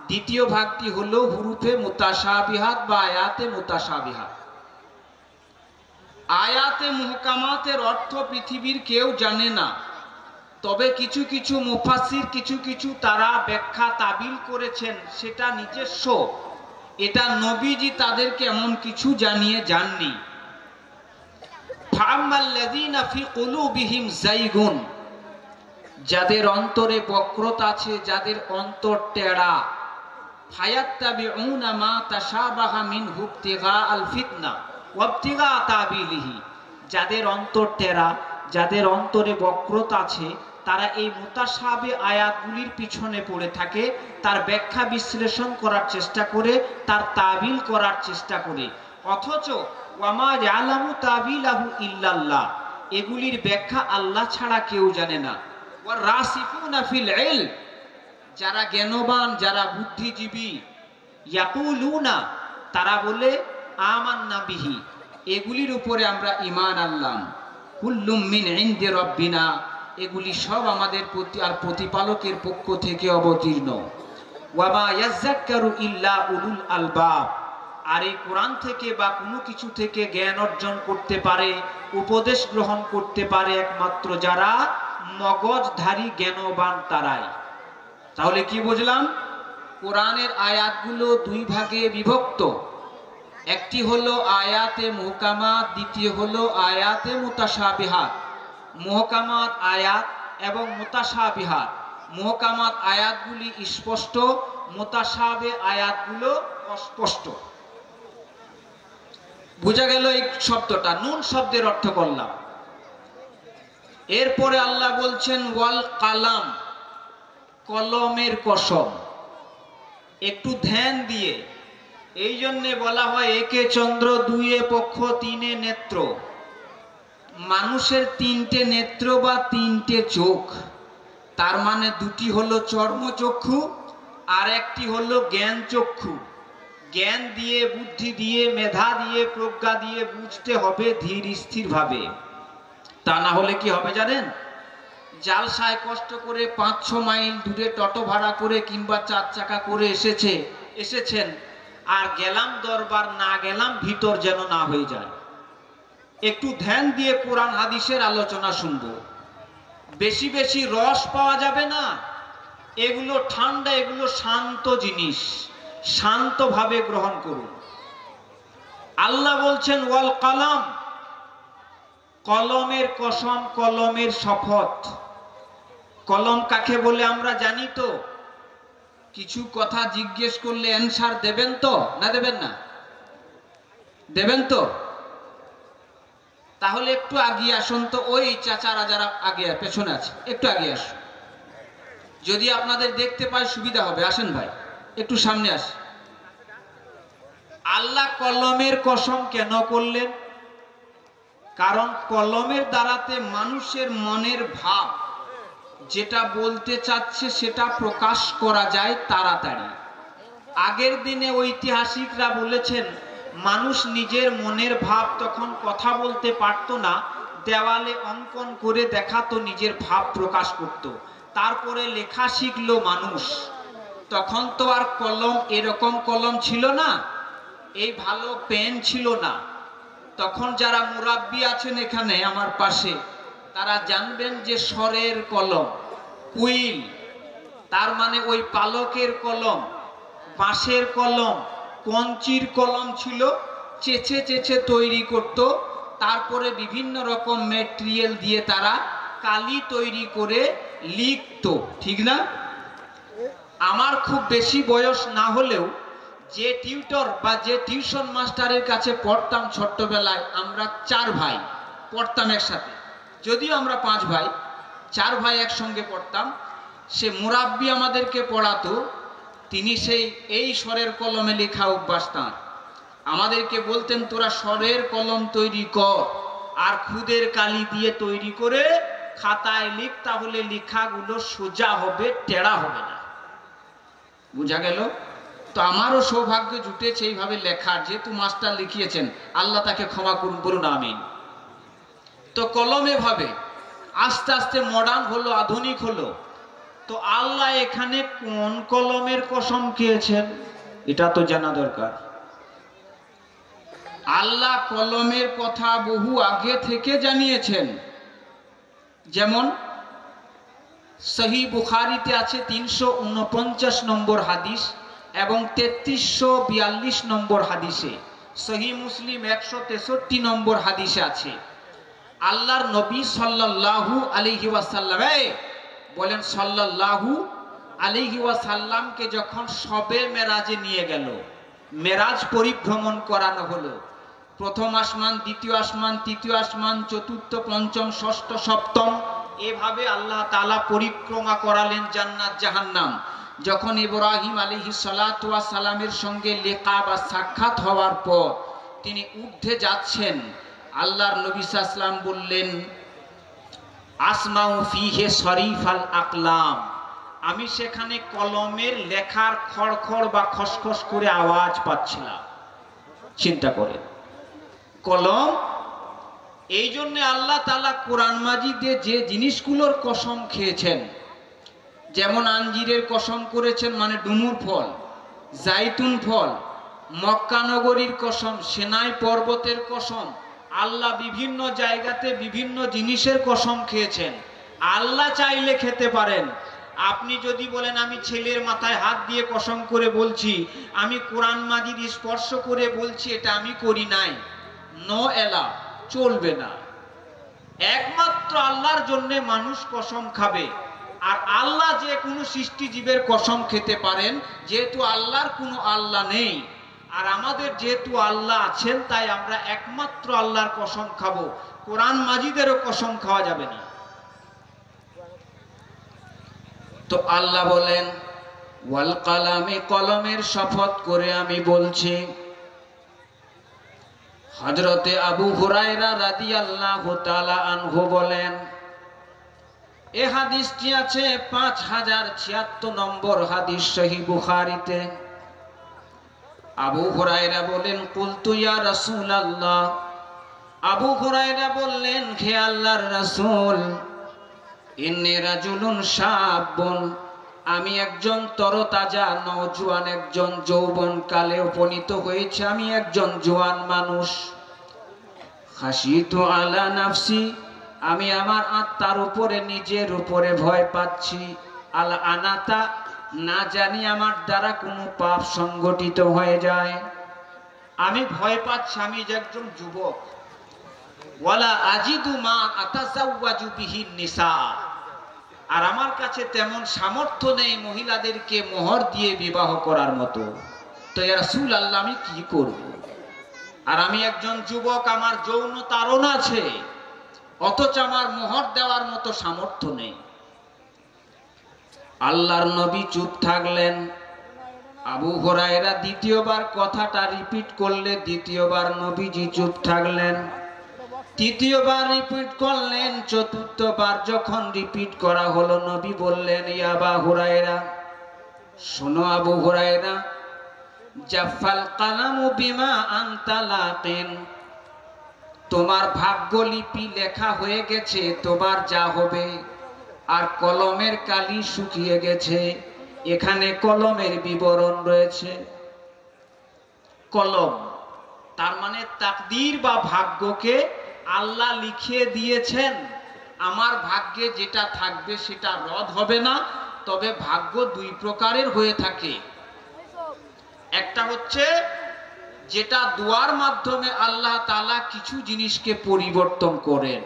দ্বিতীয় ভাগটি হলো হুরুফে মুতাশাবিহাত বা আয়াতে মুতাশাবিহাত। আয়াতে মুহকামাতের অর্থ পৃথিবীর কেউ জানে না, তবে কিছু কিছু মুফাসসির কিছু কিছু তারা ব্যাখ্যা তাবিল করেছেন, সেটা নিজস্ব, এটা নবীজি তাদেরকে এমন কিছু জানিয়ে যাননি। ফাআম্মাল্লাযীনা ফি কুলুবিহিম যায়গুন, যাদের অন্তরে বক্রতা আছে, যাদের অন্তর টেড়া, ফায়াত্তাবিউনা মা তাশাবাহা মিনহু ইবতিগাআল ফিতনা ওয়া ইবতিগা তাবিলিহি, যাদের অন্তর টেড়া, যাদের অন্তরে বক্রতা আছে, তারা এই মুতাশাবি আয়াতগুলির পিছনে পড়ে থাকে, তার ব্যাখ্যা বিশ্লেষণ করার চেষ্টা করে, তার তাবিল করার চেষ্টা করে। অথচ ওয়ামা ইয়ালামু তাবিলাহু ইল্লাল্লাহ, এগুলির ব্যাখ্যা আল্লাহ ছাড়া কেউ জানে না। ওয়া রাসিকুনা ফিল ইলম, যারা জ্ঞানবান, যারা বুদ্ধিজীবী, ইয়াকুলুনা, তারা বলে আমান্না বিহি, এগুলির উপরে আমরা ঈমান আনলাম, কুল্লুম মিন ইনদি রাব্বিনা, এগুলি সব আমাদের প্রতিপালকের পক্ষ থেকে অবতীর্ণ। ওয়ামা ইয়াযাক্কারু ইল্লা উলুল আলবাব, আর এই কোরআন থেকে বা কোনো কিছু থেকে জ্ঞান অর্জন করতে পারে, উপদেশ গ্রহণ করতে পারে একমাত্র যারা মগজধারী জ্ঞানবান তারাই। তাহলে কি বুঝলাম? কোরআনের আয়াতগুলো দুই ভাগে বিভক্ত, একটি হলো আয়াতে মুহকামাত, দ্বিতীয় হলো আয়াতে মুতাশাবিহাত। মুহকামাত আয়াত এবং মুতাশাবিহাত, মুহকামাত আয়াতগুলি স্পষ্ট, মুতাশাবে আয়াতগুলো অস্পষ্ট। বুঝা গেল এই শব্দটা? নুন শব্দের অর্থ করলাম। এরপরে আল্লাহ বলছেন ওয়াল কালাম, কলমের কসম। একটু ধ্যান দিয়ে, এই জন্যে বলা হয় একে চন্দ্র, দুইয়ে পক্ষ, তিনে নেত্র। মানুষের তিনটে নেত্র বা তিনটে চোখ, তার মানে দুটি হলো চর্মচক্ষু আর একটি হলো জ্ঞান চক্ষু। জ্ঞান দিয়ে, বুদ্ধি দিয়ে, মেধা দিয়ে, প্রজ্ঞা দিয়ে বুঝতে হবে ধীর স্থির ভাবে, তা না হলে কি হবে জানেন? জালসায় কষ্ট করে 5-6 মাইল দূরে টোটো ভাড়া করে কিংবা 4 চাকা করে এসেছেন, আর গেলাম দরবার, না গেলাম ভিতর যেন না হয়ে যায়। একটু ধ্যান দিয়ে কোরআন হাদিসের আলোচনা শুনবো। বেশি বেশি রস পাওয়া যাবে না, এগুলো ঠান্ডা, এগুলো শান্ত জিনিস, শান্তভাবে গ্রহণ করুন। আল্লাহ বলছেন ওয়াল কালাম, কলমের কসম, কলমের শপথ। কলম কাকে বলে আমরা জানি তো? কিছু কথা জিজ্ঞেস করলে অ্যানসার দেবেন তো, না দেবেন না? দেবেন তো? তাহলে একটু আগিয়ে আসুন তো, ওই চাচারা যারা আগে পেছনে আছে একটু আগিয়ে আসুন, যদি আপনাদের দেখতে পাই সুবিধা হবে। আসেন ভাই, একটু সামনে আসেন। আল্লাহ কলমের কসম কেন করলেন? কারণ কলমের দ্বারাতে মানুষের মনের ভাব, যেটা বলতে চাচ্ছে সেটা প্রকাশ করা যায় তাড়াতাড়ি। আগের দিনে ঐতিহাসিকরা বলেছেন মানুষ নিজের মনের ভাব তখন কথা বলতে পারত না, দেওয়ালে অঙ্কন করে দেখাতো, নিজের ভাব প্রকাশ করত। তারপরে লেখা শিখলো মানুষ। তখন তো আর কলম, এরকম কলম ছিল না, এই ভালো পেন ছিল না। তখন যারা মুরাব্বি আছেন এখানে আমার পাশে, তারা জানবেন যে স্বরের কলম, কুইল, তার মানে ওই পালকের কলম, বাঁশের কলম, কঞ্চির কলম ছিল, চেঁচে চেঁচে তৈরি করত। তারপরে বিভিন্ন রকম ম্যাটেরিয়াল দিয়ে তারা কালি তৈরি করে লিখত, ঠিক না? আমার খুব বেশি বয়স না হলেও যে টিউটর বা যে টিউশন মাস্টারের কাছে পড়তাম ছোট্টবেলায়, আমরা 4 ভাই পড়তাম একসাথে, যদিও আমরা 5 ভাই, 4 ভাই একসঙ্গে পড়তাম। সে মুরাব্বি আমাদেরকে পড়াতো, তিনি এই স্বরের কলমে লেখা অভ্যাস তাঁর। আমাদেরকে বলতেন তোরা স্বরের কলম তৈরি কর আর খুদের কালি দিয়ে তৈরি করে খাতায় লিখ, তাহলে লেখাগুলো সোজা হবে, টেড়া হবে না। বুঝা গেল? তো আমারও সৌভাগ্য জুটেছে এইভাবে লেখার, যেহেতু মাস্টার লিখিয়েছেন, আল্লাহ তাকে ক্ষমা করুন, বলুন আমিন। তো কলমে ভাবে আস্তে আস্তে মডার্ন হলো, আধুনিক হলো। তো আল্লাহ এখানে কোন কলমের কসম খেয়েছেন এটা তো জানা দরকার। আল্লাহ কলমের কথা বহু আগে থেকে জানিয়েছেন। যেমন সহিহ বুখারীতে আছে 349 নম্বর হাদিস এবং 3342 নম্বর হাদিসে, সহিহ মুসলিম 163 নম্বর হাদিসে আছে আল্লাহর নবী সাল্লাল্লাহু আলাইহি ওয়াসাল্লাম বলেন সাল্লাল্লাহু আলাইহি ওয়াসাল্লামকে যখন শবে মেরাজে নিয়ে গেল, মেরাজ পরিভ্রমণ করানো হলো, প্রথম আসমান, দ্বিতীয় আসমান, তৃতীয় আসমান, চতুর্থ, পঞ্চম, ষষ্ঠ, সপ্তম, এভাবে আল্লাহ তাআলা পরিক্রমা করালেন জান্নাত জাহান্নাম। যখন ইব্রাহিম আলাইহিস সালাতু ওয়াস সালামের সঙ্গে লিকা বা সাক্ষাৎ হওয়ার পর তিনি ঊর্ধ্বে যাচ্ছেন, আল্লাহর নবী সাল্লাল্লাহু আলাইহি ওয়াসাল্লাম বললেন আসমাউ ফিহি শরীফাল আকলাম, আমি সেখানে কলমের লেখার খড়খড় বা খসখস করে আওয়াজ পাচ্ছিলাম। চিন্তা করেন, কলম। এই জন্য আল্লাহ তাআলা কোরআন মাজিদে যে জিনিসগুলোর কসম খেয়েছেন, যেমন আঞ্জিরের কসম করেছেন মানে ডুমুর ফল, জাইতুন ফল, মক্কা নগরীর কসম, সিনাই পর্বতের কসম, আল্লাহ বিভিন্ন জায়গাতে বিভিন্ন জিনিসের কসম খেয়েছেন। আল্লাহ চাইলে খেতে পারেন। আপনি যদি বলেন আমি ছেলের মাথায় হাত দিয়ে কসম করে বলছি, আমি কোরআন মাজিদ স্পর্শ করে বলছি, এটা আমি করি নাই, নো এলা, চলবে না। একমাত্র আল্লাহর জন্য মানুষ কসম খাবে। আর আল্লাহ যে কোনো সৃষ্টি জীবের কসম খেতে পারেন, যেহেতু আল্লাহর কোনো আল্লাহ নেই আর আমাদের যেহেতু আল্লাহ আছেন, তাই আমরা একমাত্র আল্লাহর কসম খাবো। কোরআন মাজিদেরও কসম খাওয়া যাবে না। তো আল্লাহ বলেন ওয়াল কালামে, কলমের শপথ করে আমি বলছি। হযরতে আবু হুরায়রা রাদিয়াল্লাহু তাআলা আনহু বলেন, এই হাদিসটি আছে 5076 নম্বর হাদিস সহিহ বুখারীতে। আবু হুরায়রা বলেন কুলতু ইয়া রাসূলুল্লাহ, আবু হুরায়রা বললেন হে আল্লাহর রাসূল, ইন্নী রাজুলুন শাবুন, আমি একজন তরতাজা নওজোয়ান, একজন যৌবন কালে উপনীত হয়েছে, আমি একজন জোয়ান মানুষ। খাশিতু আলা নাফসি, আমি আমার আত্মার উপরে, নিজের উপরে ভয় পাচ্ছি। আল আনাতা, না জানি আমার দ্বারা কোনো পাপ সংগঠিত হয়ে যায়, আমি ভয় পাচ্ছি। আমি যে একজন যুবক, ওয়ালা আজিদু মা আতাজাওয়াজু বিহিন নিসা, আর আমার কাছে তেমন সামর্থ্য নেই মহিলাদেরকে মোহর দিয়ে বিবাহ করার মতো। তো ইয়া রাসূলুল্লাহ, আমি কি করব? আর আমি একজন যুবক, আমার যৌন তাড়না আছে, অথচ আমার মোহর দেওয়ার মতো সামর্থ্য নেই। আল্লাহর নবী চুপ থাকলেন। আবু হুরায়রা দ্বিতীয়বার কথাটা রিপিট করলে, দ্বিতীয়বার নবীজি চুপ থাকলেন। তৃতীয়বার রিপিট করলেন। চতুর্থবার যখন রিপিট করা হলো, নবী বললেন ইয়া আবু হুরায়রা, শোনো আবু হুরায়রা, জাফাল কালামু বিমা আনতা লাকিন, তোমার ভাগ্যলিপি লেখা হয়ে গেছে, তোমার যা হবে। আর কলমের কালি শুকিয়ে গেছে, এখানে কলমের বিবরণ রয়েছে। কলম তার মানে তাকদীর বা ভাগ্যকে আল্লাহ লিখিয়ে দিয়েছেন। আমার ভাগ্যে যেটা থাকবে সেটা রদ হবে না। তবে ভাগ্য দুই প্রকারের হয়ে থাকে। একটা হচ্ছে যেটা দোয়ার মাধ্যমে আল্লাহ তাআলা কিছু জিনিসকে পরিবর্তন করেন।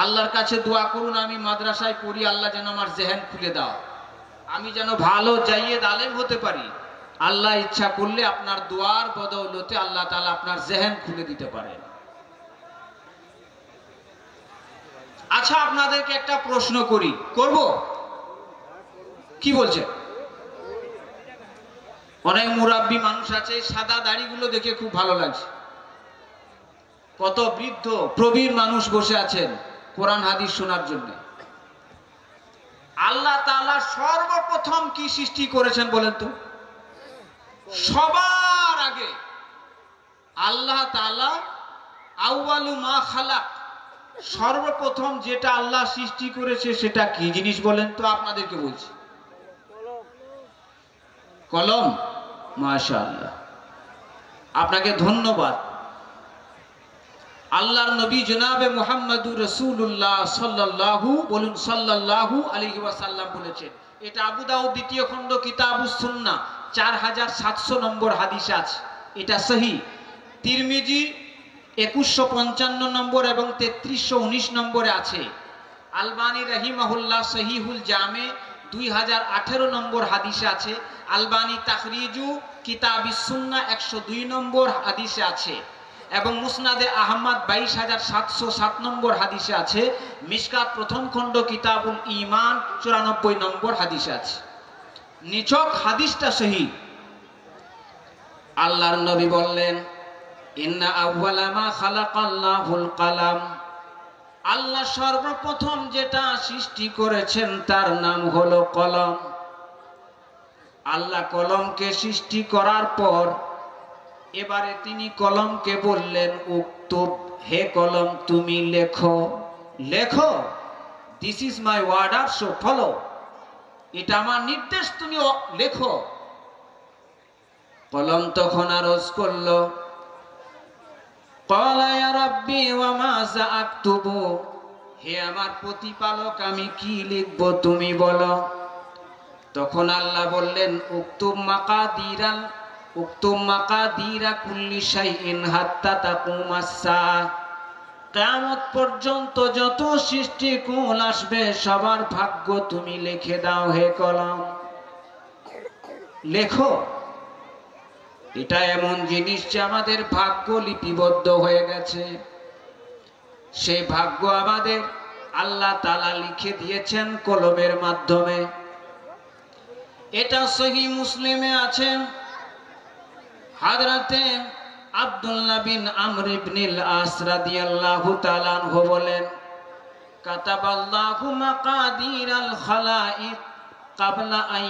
আল্লাহর কাছে দোয়া করুন, আমি মাদ্রাসায় পড়ি, আল্লাহ যেন আমার জেহেন খুলে দাও, আমি যেন ভালো জাইয়েদ আলেম হতে পারি। আল্লাহ ইচ্ছা করলে আপনার দোয়ার বদৌলতে আল্লাহ তাআলা আপনার জেহেন খুলে দিতে পারেন। আচ্ছা, আপনাদেরকে একটা প্রশ্ন করি, করব? কি বলছে? অনেক মুরাব্বি মানুষ আছে, সাদা দাড়িগুলো দেখে খুব ভালো লাগছে। কত বৃদ্ধ প্রবীণ মানুষ বসে আছেন কোরআন হাদিস শোনার জন্য। আল্লাহ তাআলা সর্বপ্রথম কি সৃষ্টি করেছেন বলেন তো? সবার আগে আল্লাহ তাআলা আউয়ালু মা খালাক, সর্বপ্রথম যেটা আল্লাহ সৃষ্টি করেছে সেটা কি জিনিস বলেন তো? আপনাদেরকে বলছি, কলম। মাশাআল্লাহ, আপনাকে ধন্যবাদ। আল্লাহর নবী জনাবে মুহাম্মদুর রাসূলুল্লাহ সাল্লাল্লাহু, বলুন সাল্লাল্লাহু আলাইহি ওয়াসাল্লাম বলেছেন। এটা আবু দাউদ দ্বিতীয় খণ্ড কিতাবুস সুন্নাহ 4700 নম্বর হাদিসে আছে, এটা সহিহ। তিরমিজি 2155 নম্বর এবং 3319 নম্বরে আছে। আলবানী রাহিমাহুল্লাহ সহিহুল জামে 2018 নম্বর হাদিসে আছে। আলবানী তাখরিজু কিতাবিস সুন্নাহ 102 নম্বর হাদিসে আছে এবং মুসনাদে আহমদ 22707 নম্বর হাদিসে আছে। মিশকাত প্রথম খণ্ড কিতাবুল ঈমান 94 নম্বর হাদিসে আছে। নিছক হাদিসটা সহিহ। আল্লাহর নবী বললেন, ইন্না আউওয়ালা মা খালাকাল্লাহুল কালাম, আল্লাহ সর্বপ্রথম যেটা সৃষ্টি করেছেন তার নাম হলো কলম। আল্লাহ কলমকে সৃষ্টি করার পর এবারে তিনি কলমকে বললেন, উক্তুব, হে কলম তুমি লেখো। লেখো, this is my order, so follow, এটা আমার নির্দেশ, তুমি লেখো। কলম তখন আরজ করলো, ক্বালা ইয়া রাব্বি ওয়া মাযা আকতুবু, হে আমার প্রতিপালক আমি কি লিখব তুমি বলো। তখন আল্লাহ বললেন, উক্তুব মাকাদিরা কুল্লি শাইইন হাত্তা তাকুমাস সাআহ, কিয়ামত পর্যন্ত যত সৃষ্টিকুল আসবে সবার ভাগ্য তুমি লিখে দাও হে কলম। লেখো, এটা এমন জিনিস যে আমাদের ভাগ্য লিপিবদ্ধ হয়ে গেছে। সেই ভাগ্য আমাদের আল্লাহ তাআলা লিখে দিয়েছেন কলমের মাধ্যমে। এটা সহিহ মুসলিমে আছে। হযরতে আব্দুল্লাহ বিন আমর ইবনুল আস রাদিয়াল্লাহু তাআলা আনহু বলেন, কাতাবাল্লাহু মাকাদিরাল খালাইক ক্বাবলা আন